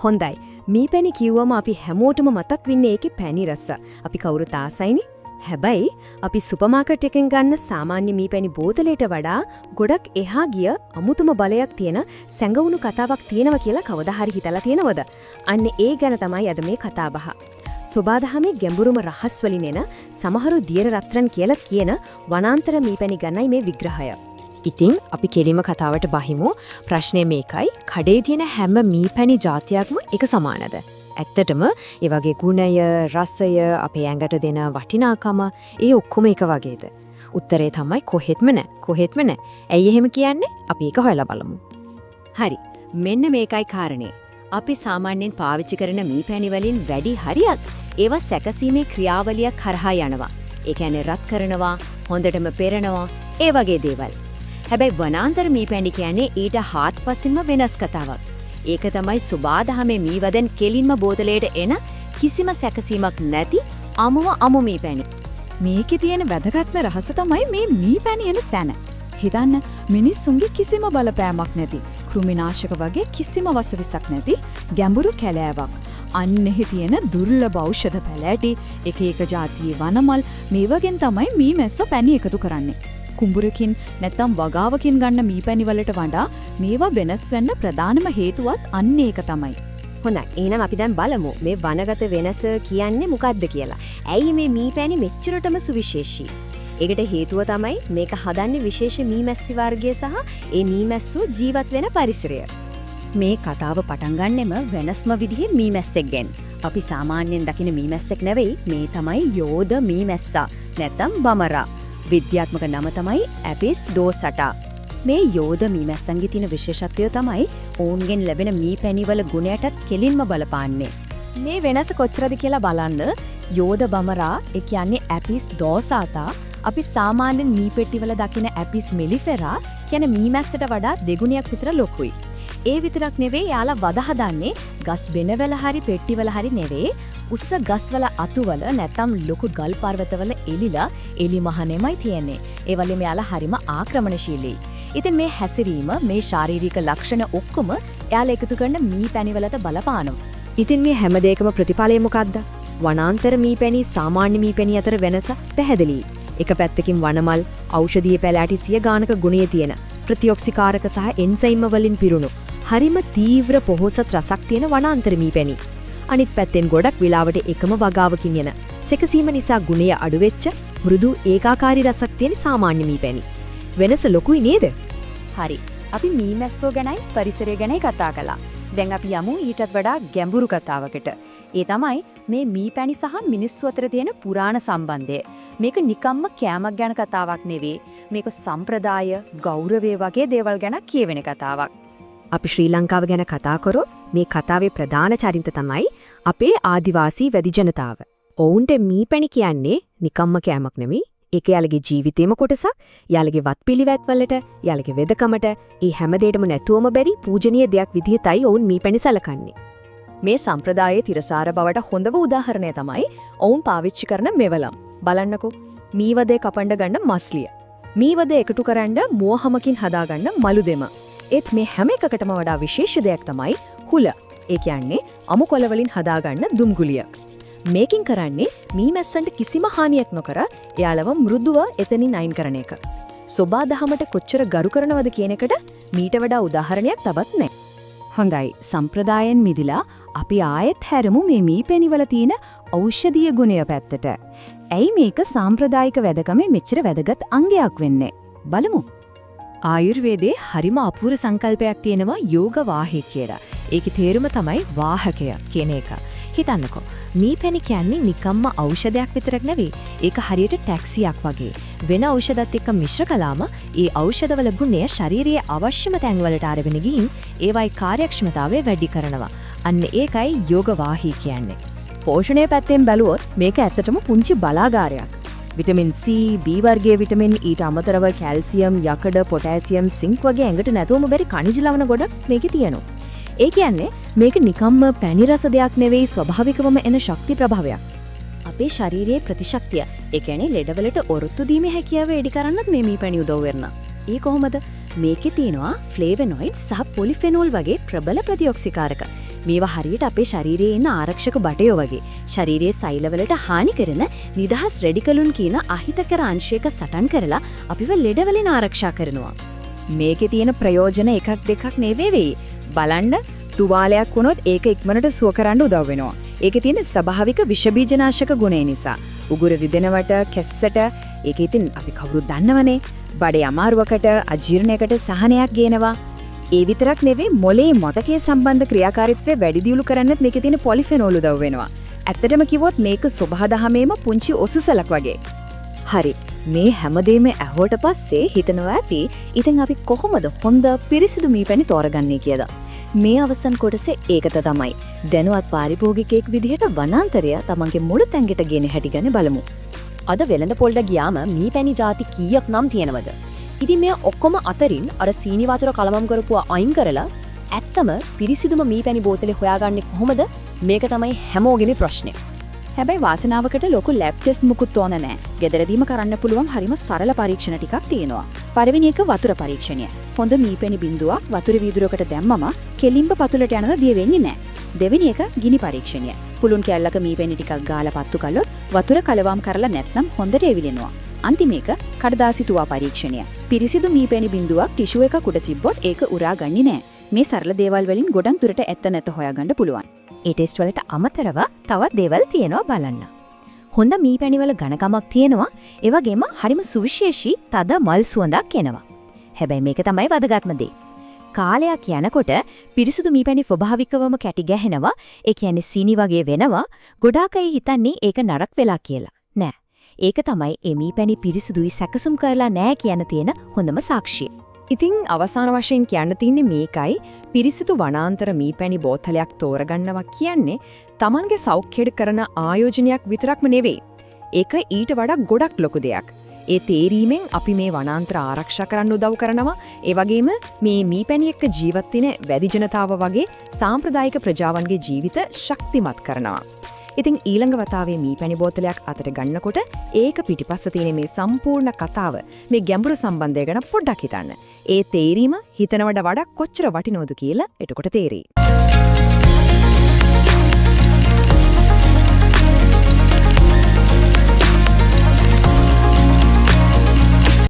හොඳයි. මීපැණි කිව්වම අපි හැමෝටම මතක් වෙන්නේ ඒකේ පැණි රස. අපි කවුරුත් ආසයිනේ. හැබැයි අපි සුපර් මාකට් එකෙන් ගන්න සාමාන්‍ය මීපැණි බෝතලයට වඩා ගොඩක් එහා ගිය අමුතුම බලයක් තියෙන සැඟවුණු කතාවක් තියෙනවා කියලා කවදා හරි හිතලා තියෙනවද? අන්න ඒ ගැන තමයි අද මේ කතා බහ. සෝබාදහමේ ගැඹුරුම රහස් වලින් එන සමහරු දියර රත්රන් කියලා කියන වනාන්තර මීපැණි ගන්නයි මේ විග්‍රහය. ඉතින් අපි කෙලිම කතාවට බහිමු. ප්‍රශ්නේ මේකයි. කඩේ තියෙන හැම මීපැණි జాතියක්ම එක සමානද? ඇත්තටම ඒ වගේ ගුණය, රසය, අපේ ඇඟට දෙන වටිනාකම ඒ ඔක්කොම එක වගේද? උත්තරේ තමයි කොහෙත්ම නැහැ. කොහෙත්ම නැහැ. ඇයි එහෙම කියන්නේ? අපි ඒක හොයලා බලමු. හරි. මෙන්න මේකයි කාරණේ. අපි සාමාන්‍යයෙන් පාවිච්චි කරන මීපැණි වලින් වැඩි හරියක් ඒවා සැකසීමේ ක්‍රියාවලියක් කරහා යනවා. ඒ කියන්නේ රත් කරනවා, හොඳටම පෙරනවා, ඒ වගේ දේවල්. හැබැයි වනාන්තර මීපැණි කියන්නේ ඊට හාත්පසින්ම වෙනස් කතාවක්. ඒක තමයි සුබාදහමේ මීවදෙන් කෙලින්ම බෝතලයට එන කිසිම සැකසීමක් නැති අමු මීපැණි. මේකේ තියෙන වැදගත්ම රහස තමයි මේ මීපැණි එන තැන. හිතන්න මිනිස්සුන්ගේ කිසිම බලපෑමක් නැති, කෘමිනාශක වගේ කිසිම වසවිසක් නැති ගැඹුරු කැලෑවක්. අන්නෙහි තියෙන දුර්ලභ ඖෂධ පැලෑටි, එක එක જાතියේ වනමල් මේවගෙන් තමයි මී මැස්සෝ පැණි එකතු කරන්නේ. කුඹුරකින් නැත්නම් වගාවකින් ගන්න මීපැණි වලට වඩා මේවා වෙනස් වෙන්න ප්‍රධානම හේතුවත් අන්න ඒක තමයි. හොඳයි. එහෙනම් අපි දැන් බලමු මේ වනගත වෙනස කියන්නේ මොකක්ද කියලා. ඇයි මේ මීපැණි මෙච්චරටම සුවිශේෂී? ඒකට හේතුව තමයි මේක හදන්නේ විශේෂ මීමැස්සි වර්ගය සහ ඒ මීමැස්සෝ ජීවත් වෙන පරිසරය. මේ කතාව පටන් ගන්නෙම වෙනස්ම විදිහේ මීමැස්සෙක්ගෙන්. අපි සාමාන්‍යයෙන් දකින මීමැස්සෙක් නෙවෙයි, මේ තමයි යෝධ මීමැස්සා නැත්නම් බමරා. විද්‍යාත්මක නම තමයි ඇපිස් ඩෝසටා. මේ යෝධ මීමැස්සන්ගේ තියෙන විශේෂත්වය තමයි ඔවුන්ගෙන් ලැබෙන මීපැණිවල ගුණයටත් කෙලින්ම බලපාන්නේ. මේ වෙනස කොච්චරද කියලා බලන්න. යෝධ බමරා, ඒ කියන්නේ ඇපිස් ඩෝසාතා, අපි සාමාන්‍යයෙන් මීපෙට්ටිවල දකින ඇපිස් මෙලිෆෙරා කියන මීමැස්සට වඩා දෙගුණයක් විතර ලොකුයි. ඒ විතරක් නෙවෙයි, යාලා වද හදන්නේ ගස් බෙනවල හරි පෙට්ටිවල හරි නෙවෙයි, උස්ස ගස්වල අතුවල නැත්නම් ලොකු ගල් පර්වතවල එලිලා එලි මහනෙමයි තියෙන්නේ. ඒ වගේම යාලා හරිම ආක්‍රමණශීලී. ඉතින් මේ හැසිරීම, මේ ශාරීරික ලක්ෂණ ඔක්කොම යාලා එකතු කරන මීපැණි වලට බලපානවා. ඉතින් මේ හැම දෙයකම ප්‍රතිඵලය මොකද්ද? වනාන්තර මීපැණි සාමාන්‍ය මීපැණි අතර වෙනස පැහැදිලියි. එක පැත්තකින් වනමල්, ඖෂධීය පැලෑටි සිය ගානක ගුණය තියෙන, ප්‍රතිඔක්සිකාරක සහ එන්සයිම් වලින් පිරුණු හරිම තීව්‍ර පොහොසත් රසක් තියෙන වනාන්තර මීපැණි. අනිත් පැත්තෙන් ගොඩක් වෙලාවට එකම වගාවකින් යන, සැකසීම නිසා ගුණය අඩු වෙච්ච මෘදු ඒකාකාරී රසක් තියෙන සාමාන්‍ය මීපැණි. වෙනස ලොකුයි නේද? හරි. අපි මීමැස්සෝ ගැනයි පරිසරය ගැනයි කතා කළා. දැන් අපි යමු ඊටත් වඩා ගැඹුරු කතාවකට. ඒ තමයි මේ මීපැණි සහ මිනිස්සු අතර තියෙන පුරාණ සම්බන්ධය. මේක නිකම්ම කෑමක් ගැන කතාවක් නෙවෙයි. මේක සම්ප්‍රදාය, ගෞරවය වගේ දේවල් ගැන කියවෙන කතාවක්. අපි ශ්‍රී ලංකාව ගැන කතා කරොත් මේ කතාවේ ප්‍රධාන චරිත තමයි අපේ ආදිවාසී වැඩි ජනතාව. ඔවුන්ට මීපැණි කියන්නේ නිකම්ම කෑමක් නෙවෙයි. ඒක යාළගේ ජීවිතේම කොටසක්, යාළගේ වත්පිළිවෙත් වලට, යාළගේ වෙදකමට, ඒ හැම දෙයකම නැතුවම බැරි පූජනීය දෙයක් විදිහටයි ඔවුන් මීපැණි සැලකන්නේ. මේ සම්ප්‍රදායේ තිරසාර බවට හොඳම උදාහරණය තමයි ඔවුන් පාවිච්චි කරන මෙවලම්. බලන්නකෝ. මීවදේ කපන්න ගන්න මස්ලිය. මීවදේ එකතු කරන්න මුවහමකින් හදාගන්න මලු දෙම. ඒත් මේ හැම එකකටම වඩා විශේෂ දෙයක් තමයි හුල. ඒ කියන්නේ අමු කොළ වලින් හදාගන්න දුම්ගුලියක්. මේකින් කරන්නේ මීමැස්සන්ට කිසිම හානියක් නොකර එයාලව මෘදුව එතනින් අයින් කරන එක. සෝබාදහමට කොච්චර ගරු කරනවද කියන එකට මීට වඩා උදාහරණයක් තවත් නැහැ. හොඳයි, සම්ප්‍රදායෙන් මිදිලා අපි ආයෙත් හැරමු මේ මීපැණි වල තියෙන ඖෂධීය ගුණය පැත්තට. ඇයි මේක සාම්ප්‍රදායික වැදගමේ මෙච්චර වැදගත් අංගයක් වෙන්නේ? බලමු. ආයුර්වේදයේ හරිම අපූර්ව සංකල්පයක් තියෙනවා යෝග වාහය කියලා. ඒකේ තේරුම තමයි වාහකය කියන එක. හිතන්නකෝ. මීපැණි කියන්නේ නිකම්ම ඖෂධයක් විතරක් නෙවෙයි. ඒක හරියට ටැක්සියක් වගේ. වෙන ඖෂධත් එක්ක මිශ්‍ර කළාම ඒ ඖෂධවල ගුණය ශාරීරියේ අවශ්‍යම තැන්වලට අරගෙන ගිහින් ඒවයි කාර්යක්ෂමතාවය වැඩි කරනවා. අන්න ඒකයි යෝග වාහී කියන්නේ. පෝෂණය පැත්තෙන් බැලුවොත් මේක ඇත්තටම පුංචි බලාගාරයක්. විටමින් C, B වර්ගයේ විටමින් ඊට අමතරව කැල්සියම්, යකඩ, පොටෑසියම්, සිංක් වගේ ඇඟට නැතුවම බැරි ඛනිජ ලවණ ගොඩක් මේකේ තියෙනවා. ඒ කියන්නේ මේක නිකම්ම පැණි රස දෙයක් නෙවෙයි, ස්වභාවිකවම එන ශක්ති ප්‍රභාවයක්. අපේ ශාරීරියේ ප්‍රතිශක්තිය, ඒ කියන්නේ ලෙඩවලට ඔරොත්තු දීමේ හැකියාව වැඩි කරන්නත් මේ මීපැණි උදව් වෙනවා. ඒ කොහොමද? මේකේ තියෙනවා ෆ්ලේවනොයිඩ්ස් සහ පොලිෆෙනෝල් වගේ ප්‍රබල ප්‍රතිඔක්සිකාරක. මේවා හරියට අපේ ශරීරයේ ඉන්න ආරක්ෂක බටයෝ වගේ. ශරීරයේ සෛලවලට හානි කරන නිදහස් රෙඩිකලුන් කියන අහිතකර අංශයක සටන් කරලා අපිව ලෙඩ වලින් ආරක්ෂා කරනවා. මේකේ තියෙන ප්‍රයෝජන එකක් දෙකක් නෙවෙයි. බලන්න තුවාලයක් වුණොත් ඒක ඉක්මනට සුව කරන්න උදව් වෙනවා. ඒකේ තියෙන ස්වභාවික විෂබීජනාශක ගුණය නිසා. උගුර රිදෙනවට, කැස්සට ඒක ඉතින් අපි කවුරුත් දන්නවනේ. බඩේ අමාරුවකට, අජීර්ණයකට සහනයක් ගේනවා. ඒ විතරක් නෙවෙයි මොලේ මතකයේ සම්බන්ධ ක්‍රියාකාරීත්වය වැඩි දියුණු කරන්නත් මේකේ තියෙන පොලිෆෙනෝල් උදව් වෙනවා. ඇත්තටම කිව්වොත් මේක සබහාදහමේම පුංචි ඔසුසලක් වගේ. හරි. මේ හැමදේම ඇහුවට පස්සේ හිතනවා ඇති ඉතින් අපි කොහොමද හොඳ පිරිසිදු මීපැණි තෝරගන්නේ කියලා. මේ අවසන් කොටසේ ඒකත තමයි. දැනුවත් පාරිභෝගිකයෙක් විදිහට වනාන්තරය තමන්ගේ මුළු තැඟට ගෙන හැටි ගැන බලමු. අද වෙළඳ පොල්ට ගියාම මීපැණි ಜಾති කීයක් නම් තියෙනවද? ඉතින් මේ ඔක්කොම අතරින් අර සීනි වතුර කලවම් කරපුවා අයින් කරලා ඇත්තම පිරිසිදුම මීපැණි බෝතලේ හොයාගන්නේ කොහොමද? මේක තමයි හැමෝගෙම ප්‍රශ්නේ. හැබැයි වාසනාවකට ලොකු ලැබ් ටෙස්ට් මුකුත් ඕන නැහැ. ගෙදරදීම කරන්න පුළුවන් හරිම සරල පරීක්ෂණ ටිකක් තියෙනවා. පළවෙනි එක වතුර පරීක්ෂණය. හොඳ මීපැණි බිඳුවක් වතුර වීදුරකට දැම්මම කෙලින්ම පතුලට යනවා දිය වෙන්නේ නැහැ. දෙවෙනි එක ගිනි පරීක්ෂණය. පුළුන් කැල්ලක මීපැණි ටිකක් ගාලා පත්තු කළොත් වතුර කලවම් කරලා නැත්නම් හොඳට එවිලෙනවා. අන්තිම එක කඩදාසි තුවා පරීක්ෂණය. පිරිසිදු මීපැණි බිඳුවක් ටිෂු එකක උඩ තිබ්බොත් ඒක උරා ගන්නේ නැහැ. මේ සරල දේවල් වලින් ගොඩක් දුරට ඇත්ත නැත හොයාගන්න පුළුවන්. ඒ ටෙස්ට් වලට අමතරව තවත් දේවල් තියෙනවා බලන්න. හොඳ මීපැණි වල ඝනකමක් තියෙනවා. ඒ වගේම හරිම සුවිශේෂී තද මල් සුවඳක් එනවා. හැබැයි මේක තමයි වැදගත්ම දේ. කාලයක් යනකොට පිරිසුදු මීපැණි ස්වභාවිකවම කැටි ගැහෙනවා. ඒ කියන්නේ සීනි වගේ වෙනවා. ගොඩාක් අය හිතන්නේ ඒක නරක වෙලා කියලා. නෑ. ඒක තමයි මේ මීපැණි පිරිසුදුයි සැකසුම් කරලා නෑ කියන තියෙන හොඳම සාක්ෂිය. ඉතින් අවසාන වශයෙන් කියන්න තින්නේ මේකයි පිරිසිදු වනාන්තර මීපැණි බෝතලයක් තෝරගන්නවා කියන්නේ Tamanගේ සෞඛ්‍යයට කරන ආයෝජනයක් විතරක්ම නෙවෙයි. ඒක ඊට වඩා ගොඩක් ලොකු දෙයක්. ඒ තේරීමෙන් අපි මේ වනාන්තර ආරක්ෂා කරන්න උදව් කරනවා. ඒ වගේම මේ මීපැණි එක්ක ජීවත් වෙන වැඩි ජනතාව වගේ සාම්ප්‍රදායික ප්‍රජාවන්ගේ ජීවිත ශක්තිමත් කරනවා. ඉතින් ඊළඟ වතාවේ මීපැණි බෝතලයක් අතට ගන්නකොට ඒක පිටිපස්ස තියෙන මේ සම්පූර්ණ කතාව මේ ගැඹුරු සම්බන්ධය ගැන පොඩ්ඩක් හිතන්න. ඒ තේරීම හිතනවට වඩා කොච්චර වටිනවද කියලා එතකොට තේරෙයි.